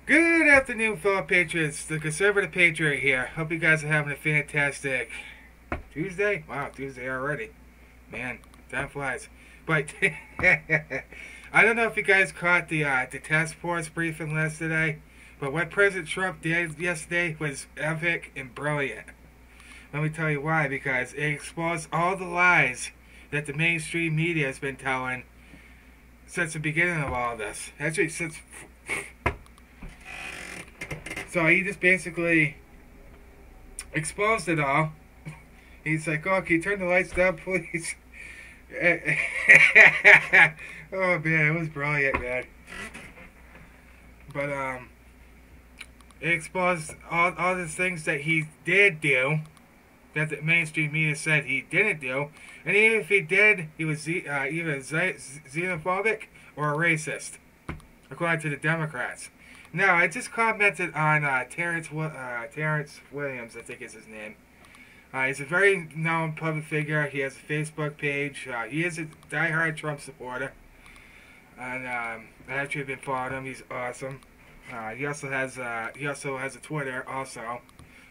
Good afternoon, fellow Patriots. The conservative Patriot here. Hope you guys are having a fantastic Tuesday. Wow, Tuesday already. Man, time flies. But I don't know if you guys caught the task force briefing yesterday, but what President Trump did yesterday was epic and brilliant. Let me tell you why. Because it exposed all the lies that the mainstream media has been telling since the beginning of all this. Actually, since... So he just basically exposed it all. He's like, "Oh, can you turn the lights down, please?" Oh man, it was brilliant, man. But it exposed all the things that he did do that the mainstream media said he didn't do, and even if he did, he was either xenophobic or a racist, according to the Democrats. Now, I just commented on Terrence Williams, I think is his name. He's a very known public figure. He has a Facebook page. He is a diehard Trump supporter. And I actually have been following him. He's awesome. He also has a Twitter also.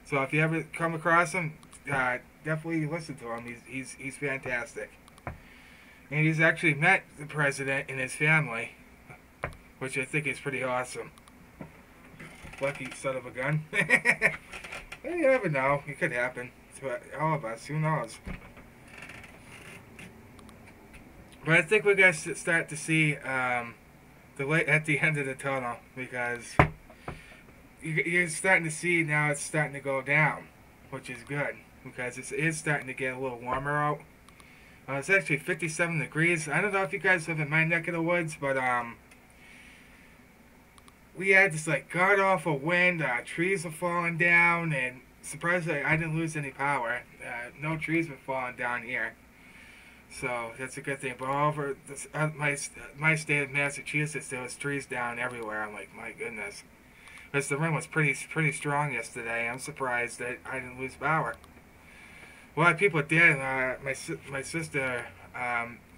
So if you ever come across him, definitely listen to him. He's fantastic. And he's actually met the president and his family, which I think is pretty awesome. Lucky son of a gun. You never know. It could happen to all of us. Who knows? But I think we're going to start to see the light at the end of the tunnel, because you're starting to see now it's starting to go down, which is good, because it is starting to get a little warmer out. It's actually 57 degrees. I don't know if you guys live in my neck of the woods, but we had this like god awful wind. Trees were falling down, and surprisingly, I didn't lose any power. No trees were falling down here, so that's a good thing. But all over this, my state of Massachusetts, there was trees down everywhere. I'm like, my goodness, because the wind was pretty strong yesterday. I'm surprised that I didn't lose power. A lot of people did. My sister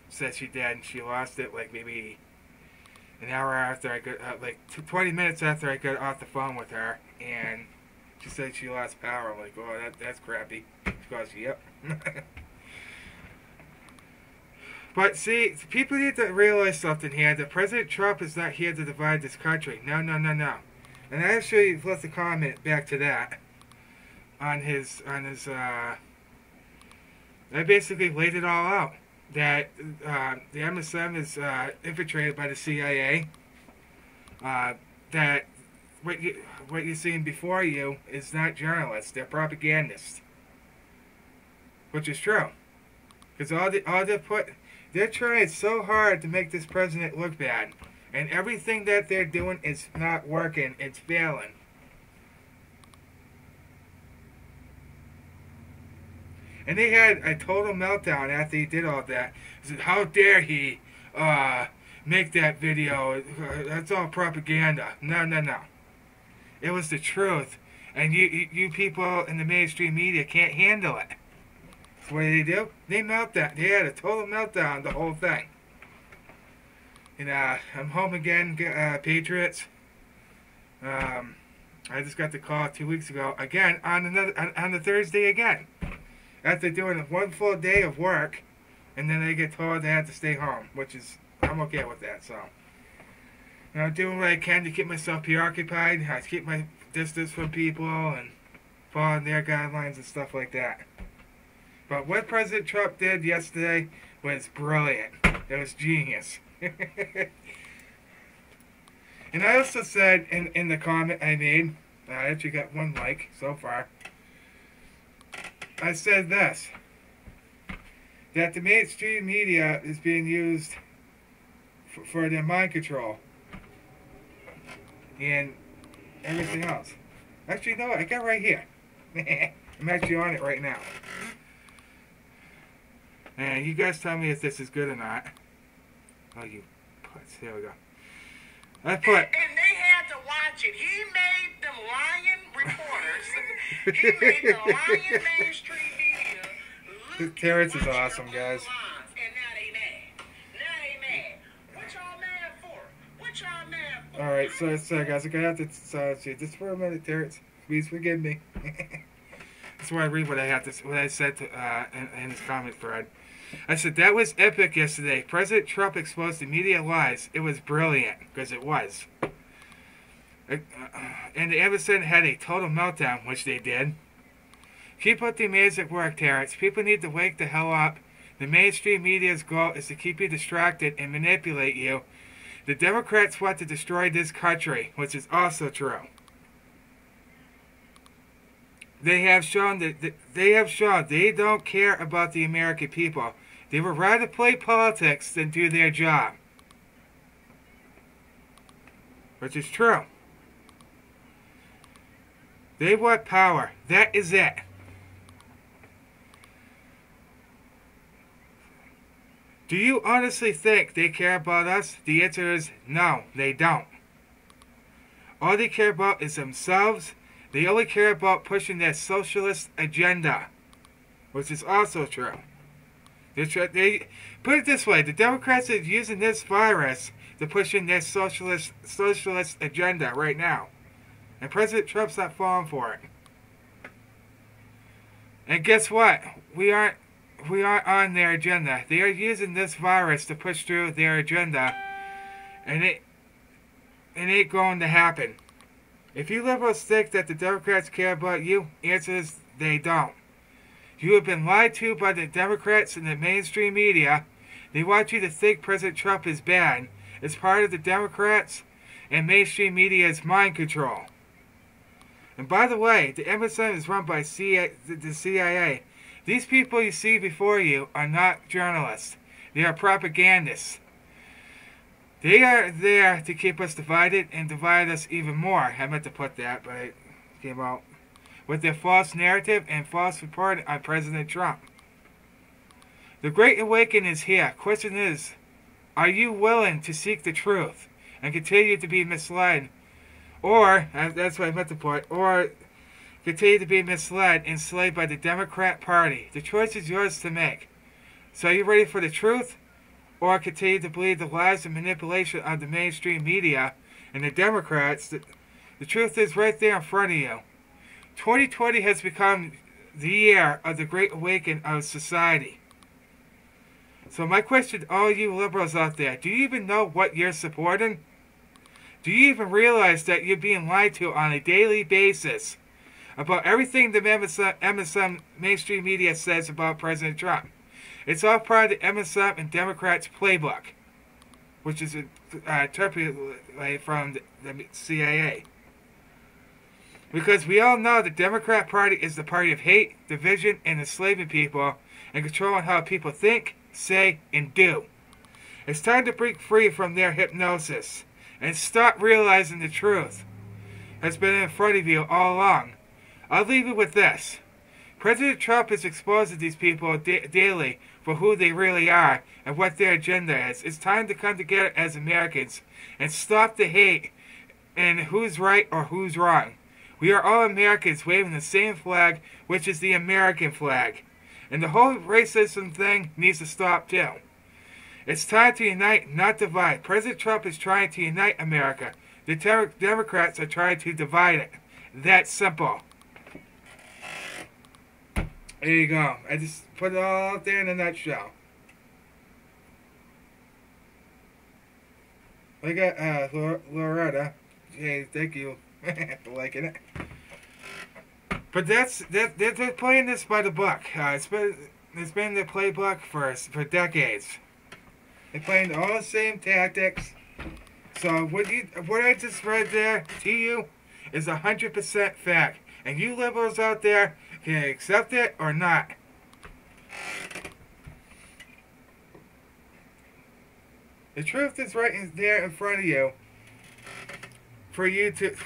said she did, and she lost it like maybe an hour after I got, like 20 minutes after I got off the phone with her, and she said she lost power. I'm like, oh, that's crappy. She goes, yep. But see, people need to realize something here, that President Trump is not here to divide this country. No, no, no, no. And I actually left a comment back to that on his I basically laid it all out. That the MSM is infiltrated by the CIA. That what you're seeing before you is not journalists; they're propagandists, which is true. Because they're trying so hard to make this president look bad, and everything that they're doing is not working; it's failing. And they had a total meltdown after he did all that. He said, how dare he make that video? That's all propaganda. No, no, no. It was the truth. And you people in the mainstream media can't handle it. So what did they do? They meltdown. They had a total meltdown, the whole thing. And I'm home again, Patriots. I just got the call 2 weeks ago. Again, on the Thursday again. After doing one full day of work, and then they get told they have to stay home, which is, I'm okay with that, so. You know, doing what I can to keep myself preoccupied, to keep my distance from people, and following their guidelines and stuff like that. But what President Trump did yesterday was brilliant. It was genius. And I also said in the comment I made, I actually got one like so far, I said this, that the mainstream media is being used for their mind control and everything else. Actually, no, I got it right here. I'm actually on it right now. And you guys tell me if this is good or not. Oh, you putz. Here we go. I put... And they had to watch it. He made them lying reporters. He made the lying mainstream media. Terrence is awesome, guys. And now they mad. Now they mad. What y'all mad for? What y'all mad for? Alright, so guys, I'm gonna have to see just for a minute, Terrence. Please forgive me. That's why I read what I said to, in his comment thread. I said that was epic yesterday. President Trump exposed the media lies. It was brilliant because it was. And the embassy had a total meltdown, which they did. Keep up the amazing work, Terrence. People need to wake the hell up. The mainstream media's goal is to keep you distracted and manipulate you. The Democrats want to destroy this country, which is also true. They have shown that they don't care about the American people. They would rather play politics than do their job. Which is true. They want power. That is it. Do you honestly think they care about us? The answer is no, they don't. All they care about is themselves. They only care about pushing their socialist agenda, which is also true. They put it this way: the Democrats are using this virus to push in their socialist agenda right now, and President Trump's not falling for it. And guess what? We aren't on their agenda. They are using this virus to push through their agenda, and it ain't going to happen. If you liberals think that the Democrats care about you, answer is they don't. You have been lied to by the Democrats and the mainstream media. They want you to think President Trump is bad. It's part of the Democrats and mainstream media's mind control. And by the way, the embassy is run by the CIA. These people you see before you are not journalists. They are propagandists. They are there to keep us divided and divide us even more. I meant to put that, but it came out. With their false narrative and false reporting on President Trump. The Great Awakening is here. Question is, are you willing to seek the truth and continue to be misled? Or, that's what I meant to put, or continue to be misled and enslaved by the Democrat Party. The choice is yours to make. So are you ready for the truth? Or continue to believe the lies and manipulation of the mainstream media and the Democrats? The truth is right there in front of you. 2020 has become the year of the Great Awakening of society. So my question to all you liberals out there, do you even know what you're supporting? Do you even realize that you're being lied to on a daily basis about everything the MSM mainstream media says about President Trump? It's all part of the MSM and Democrats' playbook, which is interpreted from the CIA. Because we all know the Democrat Party is the party of hate, division, and enslaving people, and controlling how people think, say, and do. It's time to break free from their hypnosis, and start realizing the truth has been in front of you all along. I'll leave you with this. President Trump is exposing these people daily for who they really are and what their agenda is. It's time to come together as Americans and stop the hate and who's right or who's wrong. We are all Americans waving the same flag, which is the American flag. And the whole racism thing needs to stop too. It's time to unite, not divide. President Trump is trying to unite America. The Democrats are trying to divide it. That's simple. There you go. I just put it all out there in a nutshell. I got Loretta. Hey, thank you for liking it. But they're playing this by the book. It's been the playbook for decades. They're playing all the same tactics. So what I just read there to you is 100% fact, and you liberals out there can accept it or not. The truth is right there in front of you. For you to,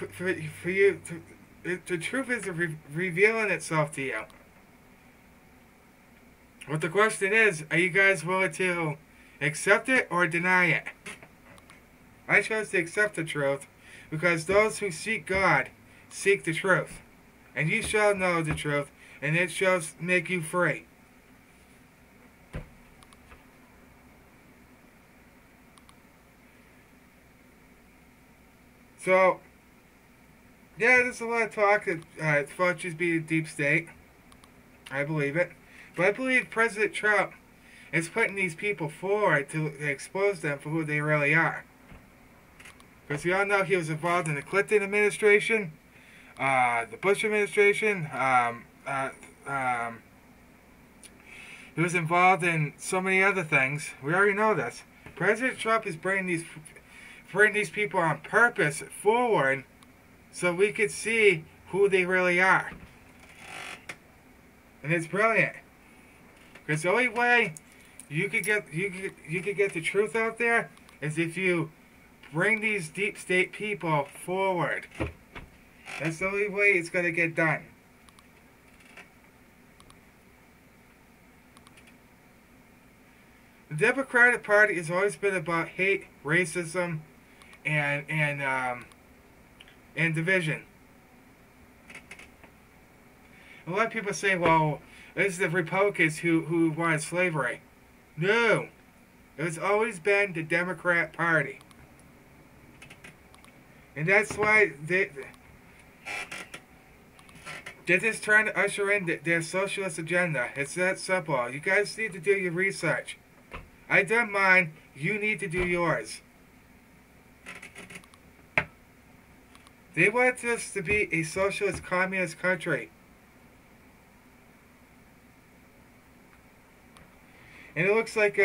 the truth is revealing itself to you. But the question is, are you guys willing to accept it or deny it? I chose to accept the truth because those who seek God seek the truth. And you shall know the truth, and it shall make you free. So, yeah, there's a lot of talk that Fauci's being a deep state. I believe it. But I believe President Trump is putting these people forward to expose them for who they really are. Because we all know he was involved in the Clinton administration, the Bush administration. He was involved in so many other things. We already know this. President Trump is bringing these people on purpose forward so we could see who they really are. And it's brilliant. Because the only way you could get the truth out there is if you bring these deep state people forward. That's the only way it's going to get done. The Democratic Party has always been about hate, racism, and division. A lot of people say, well, it's the Republicans who wanted slavery. No. It's always been the Democrat Party. And that's why they're just trying to usher in their socialist agenda. It's that simple. You guys need to do your research. I done mine. You need to do yours. They want us to be a socialist communist country. And it looks like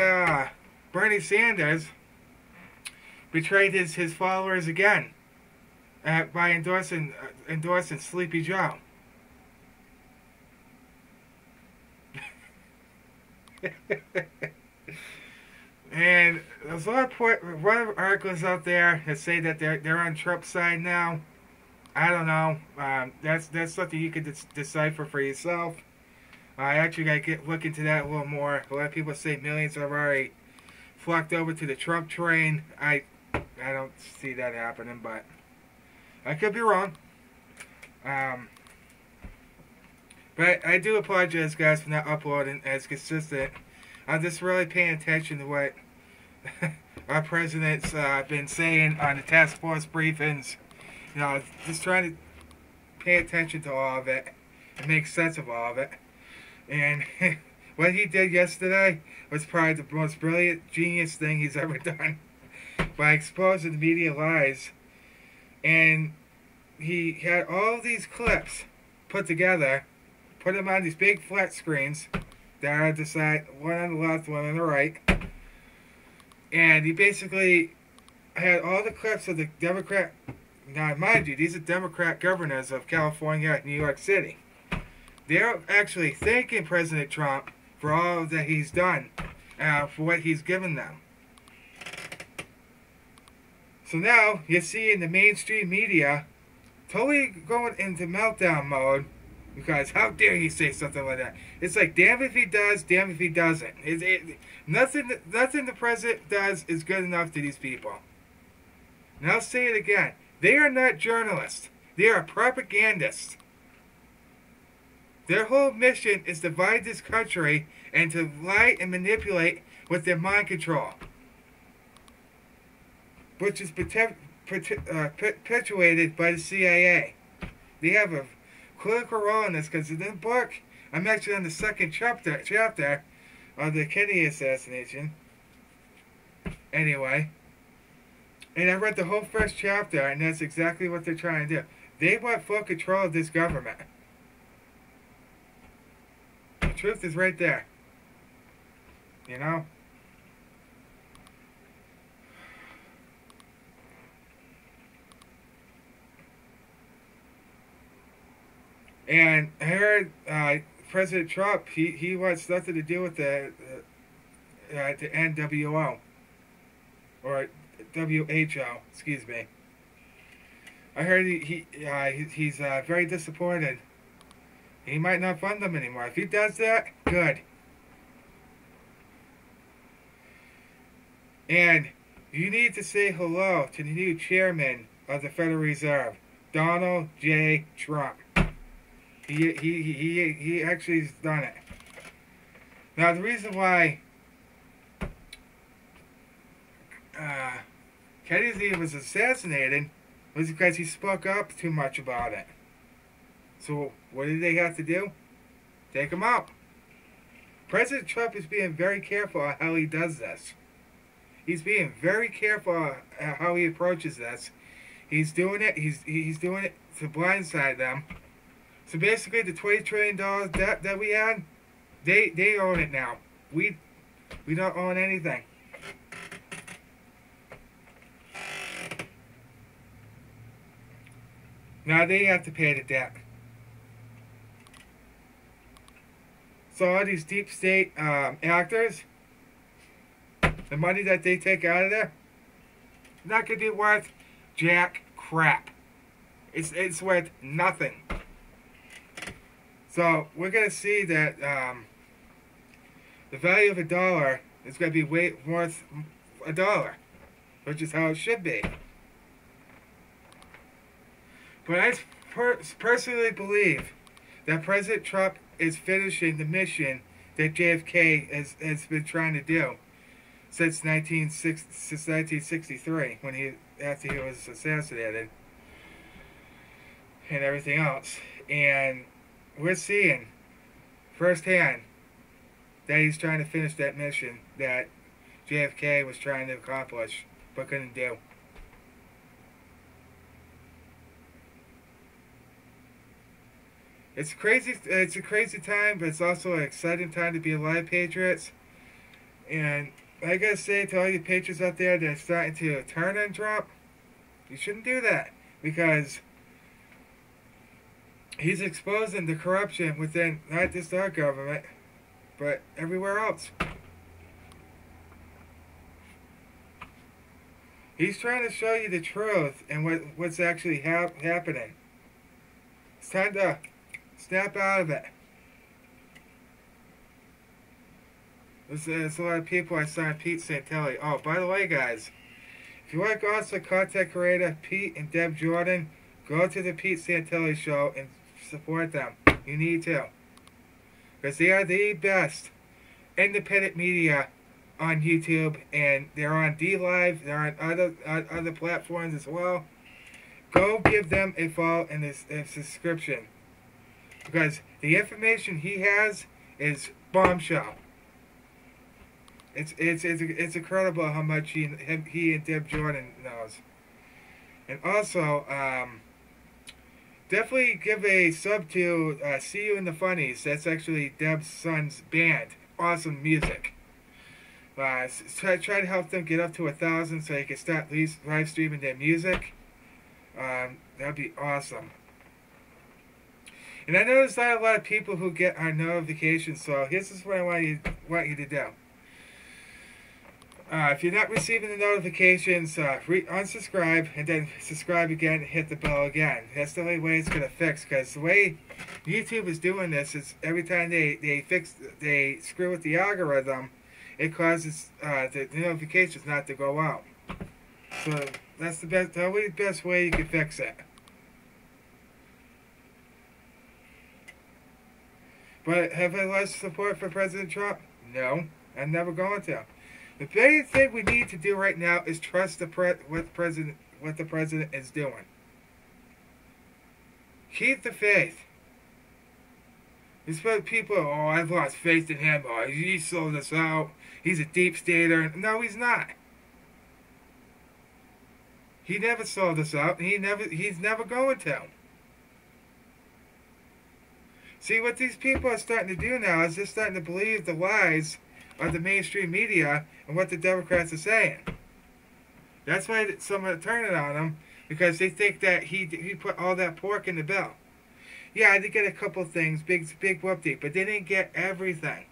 Bernie Sanders betrayed his followers again by endorsing Sleepy Joe. And there's a lot of articles out there that say that they're on Trump's side now. I don't know. That's something you could decipher for yourself. I actually got to look into that a little more. A lot of people say millions have already flocked over to the Trump train. I don't see that happening, but I could be wrong. But I do apologize, guys, for not uploading as consistent. I'm just really paying attention to what our president's been saying on the task force briefings. You know, just trying to pay attention to all of it and make sense of all of it. And what he did yesterday was probably the most brilliant, genius thing he's ever done by exposing the media lies. And he had all these clips put together, put them on these big flat screens that are the side, one on the left, one on the right. And he basically had all the clips of the Democrat. Now, mind you, these are Democrat governors of California and New York City. They're actually thanking President Trump for all that he's done, for what he's given them. So now, you're seeing the mainstream media totally going into meltdown mode, because how dare he say something like that? It's like, damn if he does, damn if he doesn't. Nothing the president does is good enough to these people. And I'll say it again. They are not journalists. They are propagandists. Their whole mission is to divide this country and to lie and manipulate with their mind control, which is perpetuated by the CIA. They have a critical role in this, because in the book, I'm actually on the second chapter of the Kennedy assassination. Anyway, and I read the whole first chapter, and that's exactly what they're trying to do. They want full control of this government. The truth is right there. You know? And I heard President Trump, he wants nothing to do with the NWO. Or WHO, excuse me. I heard he's very disappointed. He might not fund them anymore. If he does that, good. And you need to say hello to the new chairman of the Federal Reserve, Donald J. Trump. He actually has done it. Now, the reason why Kennedy was assassinated was because he spoke up too much about it. So what did they have to do? Take him out. President Trump is being very careful on how he does this. He's being very careful how he approaches this. He's doing it. He's doing it to blindside them. So basically, the $20 trillion debt that we had, they own it now. We don't own anything. Now they have to pay the debt. So all these deep state actors, the money that they take out of there, not gonna be worth jack crap. It's worth nothing. So we're gonna see that the value of a dollar is gonna be way worth a dollar, which is how it should be. But I personally believe that President Trump is finishing the mission that JFK has been trying to do since 1963, after he was assassinated and everything else. And we're seeing firsthand that he's trying to finish that mission that JFK was trying to accomplish but couldn't do. It's crazy. It's a crazy time, but it's also an exciting time to be alive, Patriots. And I gotta say to all you Patriots out there that are starting to turn on Trump, you shouldn't do that, because he's exposing the corruption within not just our government, but everywhere else. He's trying to show you the truth and what's actually happening. It's time to snap out of it. There's a lot of people I saw on Pete Santelli. Oh, by the way, guys, if you like awesome content creator Pete and Deb Jordan, go to the Pete Santelli show and support them. You need to, because they are the best independent media on YouTube, and they're on DLive. They're on other platforms as well. Go give them a follow and a subscription, because the information he has is bombshell. It's incredible how much he and Deb Jordan knows. And also, definitely give a sub to See You in the Funnies. That's actually Deb's son's band. Awesome music. Try to help them get up to 1,000 so they can start live streaming their music. That'd be awesome. And I know there's not a lot of people who get our notifications, so this is what I want you to do. If you're not receiving the notifications, unsubscribe and then subscribe again and hit the bell again. That's the only way it's going to fix, because the way YouTube is doing this is every time they screw with the algorithm, it causes the notifications not to go out. So that's the only best way you can fix it. But have I lost support for President Trump? No, I'm never going to. The main thing we need to do right now is trust what the president is doing. Keep the faith. These people, oh, I've lost faith in him. Oh, he sold us out. He's a deep stater. No, he's not. He never sold us out. He's never going to. See, what these people are starting to do now is they're starting to believe the lies of the mainstream media and what the Democrats are saying. That's why some are turning on him, because they think that he put all that pork in the bill. Yeah, they get a couple things, big whoopty, but they didn't get everything.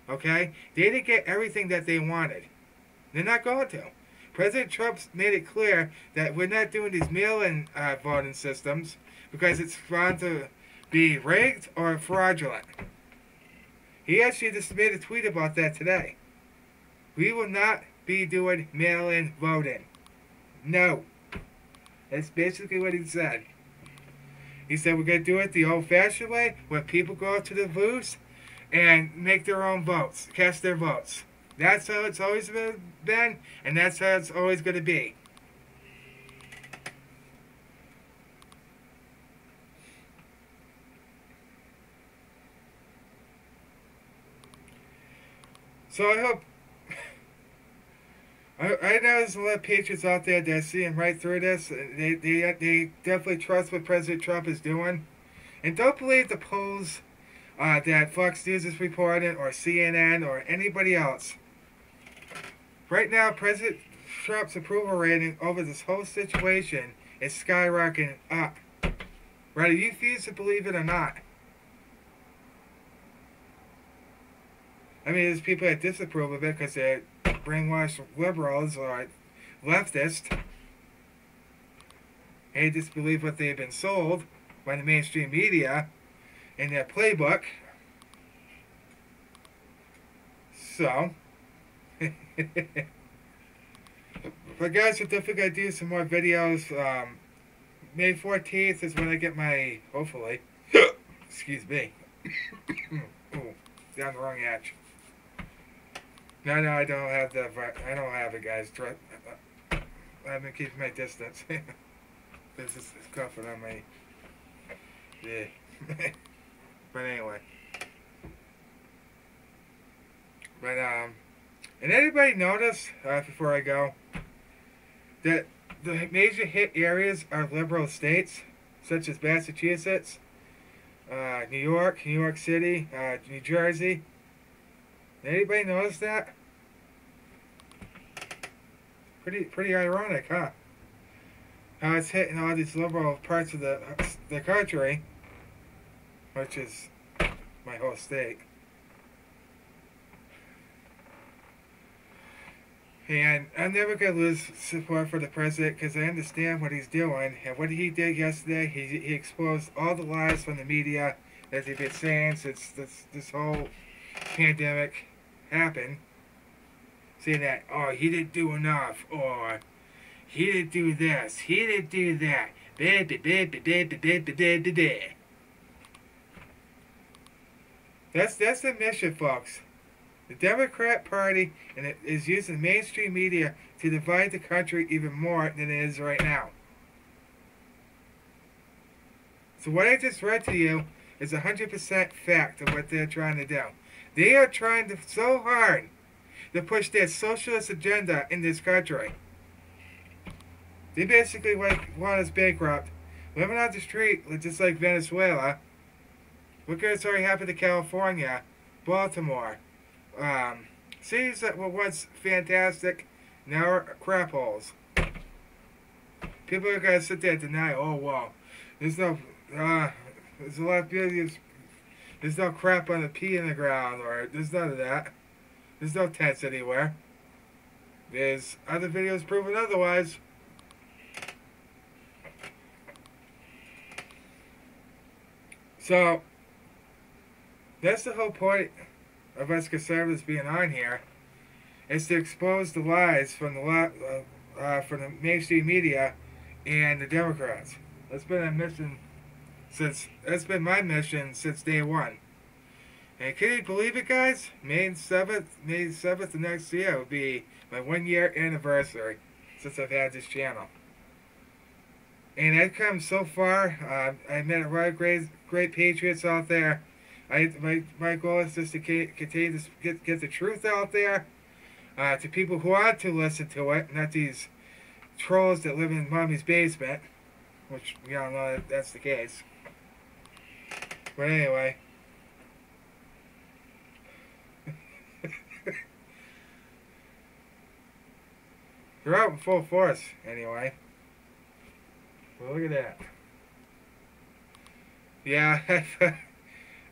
Okay? They didn't get everything that they wanted. They're not going to. President Trump's made it clear that we're not doing these mail-in voting systems because it's found to be rigged or fraudulent. He actually just made a tweet about that today. We will not be doing mail-in voting. No. That's basically what he said. He said we're going to do it the old-fashioned way, where people go up to the booths and make their own votes, cast their votes. That's how it's always been, and that's how it's always going to be. So I hope. I know there's a lot of patriots out there that are seeing right through this. They definitely trust what President Trump is doing. And don't believe the polls that Fox News is reporting, or CNN, or anybody else. Right now, President Trump's approval rating over this whole situation is skyrocketing up. Whether you refuse to believe it or not. I mean, there's people that disapprove of it because they're brainwashed liberals or leftists. They disbelieve what they've been sold by the mainstream media in their playbook. So, but guys, we're definitely going to do some more videos. May 14th is when I get my, hopefully, excuse me, ooh, down the wrong hatch. No, I don't have it, guys. I've been keeping my distance. This is coughing on my, yeah. But anyway. But, and anybody notice, before I go, that the major hit areas are liberal states, such as Massachusetts, New York City, New Jersey. Anybody notice that? Pretty ironic, huh? How it's hitting all these liberal parts of the country, which is my whole state. And I'm never going to lose support for the president because I understand what he's doing. And what he did yesterday, he exposed all the lies from the media that they've been saying since this whole pandemic happened. Saying that, oh, he didn't do enough, or he didn't do this, he didn't do that. That's the mission, folks. The Democrat Party is using mainstream media to divide the country even more than it is right now. So what I just read to you is 100% fact of what they're trying to do. They are trying so hard to push their socialist agenda in this country. They basically want us bankrupt, living on the street just like Venezuela. Look at what's already happened to California, Baltimore. Cities that were once fantastic now are crap holes. People are gonna sit there and deny, oh well, there's a lot of beauty, there's no crap on the pea in the ground, or there's none of that. There's no tents anywhere. There's other videos proving otherwise. So, that's the whole point of us conservatives being on here, is to expose the lies from the mainstream media and the Democrats. That's been my mission since day one. And can you believe it, guys? May 7th of next year will be my 1-year anniversary since I've had this channel. And I've come so far. I met a lot of great patriots out there. My goal is just to continue to get the truth out there to people who want to listen to it, not these trolls that live in mommy's basement, which we all know that that's the case. But anyway. They're out in full force, anyway. Well, look at that. Yeah,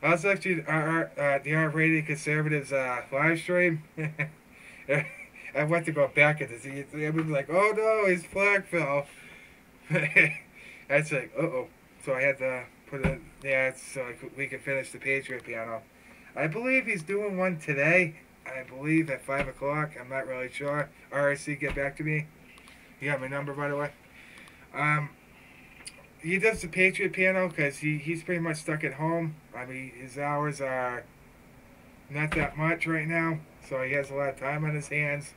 I was actually the R-rated conservatives live stream. I went to go back at this. Everyone was like, "Oh no, he's flag fell." I was like, "Uh-oh." So I had to put it, yeah, so we could finish the Patriot piano. I believe he's doing one today. I believe at 5 o'clock. I'm not really sure. RSC, get back to me. You got my number, by the way. He does the Patriot piano because he's pretty much stuck at home. I mean, his hours are not that much right now, so he has a lot of time on his hands.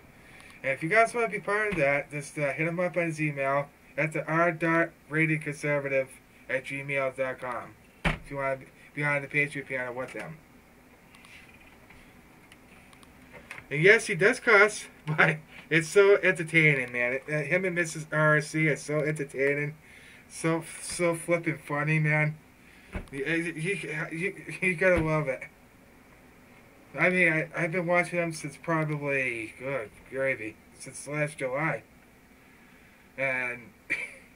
And if you guys want to be part of that, just hit him up on his email at the r.ratedconservative@gmail.com if you want to be on the Patriot piano with him. And yes, he does cuss, but it's so entertaining, man. Him and Mrs. RC is so entertaining, so flippin' funny, man. You gotta love it. I mean, I've been watching him since probably, good gravy, since last July. And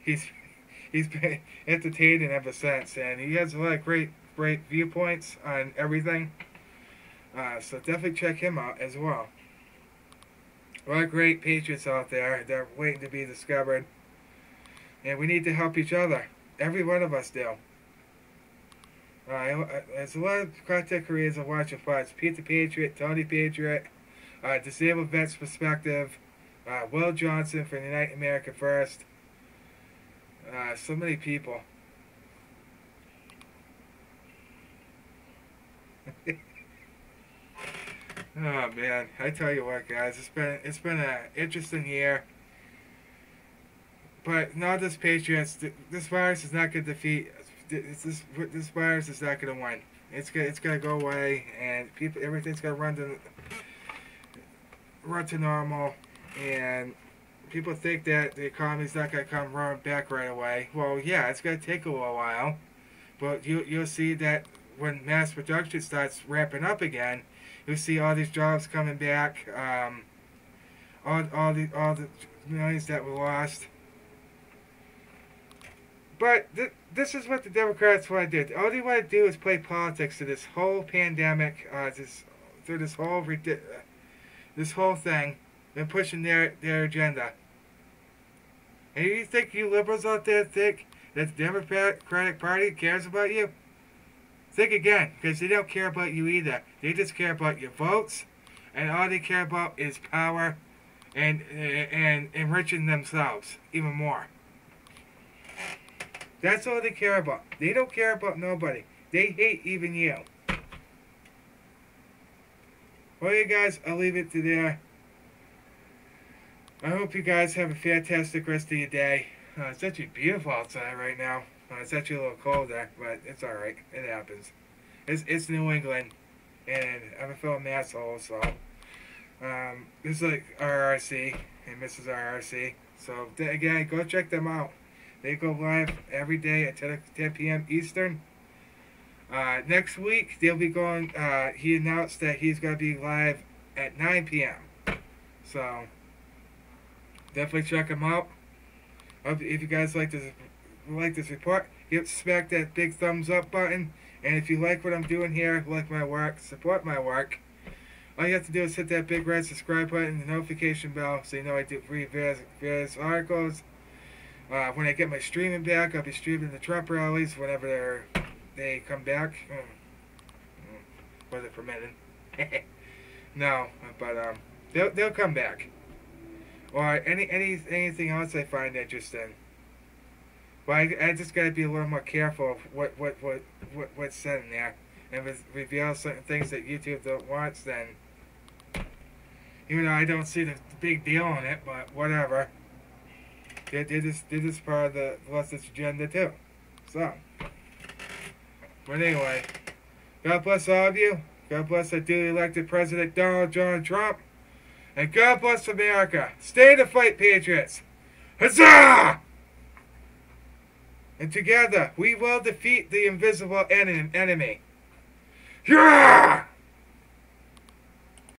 he's been entertaining ever since. And he has a lot of great viewpoints on everything. So definitely check him out as well. A lot of great patriots out there. They're waiting to be discovered. And we need to help each other. Every one of us do. There's a lot of content creators I watch and watch. Pete the Patriot, Tony Patriot, Disabled Vets Perspective, Will Johnson from Unite America First. So many people. Oh man, I tell you what, guys, it's been an interesting year. But not this Patriots. This virus is not going to defeat. This virus is not going to win. It's going to go away, and everything's going to run to normal. And people think that the economy's not going to come roaring back right away. Well, yeah, it's going to take a little while, but you'll see that when mass production starts ramping up again, you'll see all these jobs coming back. All the millions that were lost. But this is what the Democrats want to do. All they want to do is play politics to this whole pandemic, through this whole thing, and pushing their agenda. And you think you liberals out there think that the Democratic Party cares about you? Think again, because they don't care about you either. They just care about your votes, and all they care about is power and enriching themselves even more. That's all they care about. They don't care about nobody. They hate even you. Well, you guys, I'll leave it to there. I hope you guys have a fantastic rest of your day. It's actually beautiful outside right now. It's actually a little colder, but it's alright. It happens. It's New England, and I'm a film asshole, so this is like RRC and Mrs. RRC. So again, go check them out. They go live every day at 10 p.m. Eastern. Next week, they'll be going, he announced that he's going to be live at 9 p.m. So, definitely check him out. If you guys like this report, smack that big thumbs up button. And if you like what I'm doing here, like my work, support my work, all you have to do is hit that big red subscribe button and the notification bell so you know I do read various articles. When I get my streaming back, I'll be streaming the Trump rallies whenever they come back. Was it permitted? No, but they'll come back. Or anything else I find interesting. But I just gotta be a little more careful of what's said in there, and if it reveals certain things that YouTube don't want, then even though I don't see the big deal in it, but whatever. They're just part of the leftist agenda too. So, but anyway, God bless all of you. God bless our duly elected President Donald John Trump. And God bless America. Stay to fight, Patriots. Huzzah! And together, we will defeat the invisible enemy. Yeah!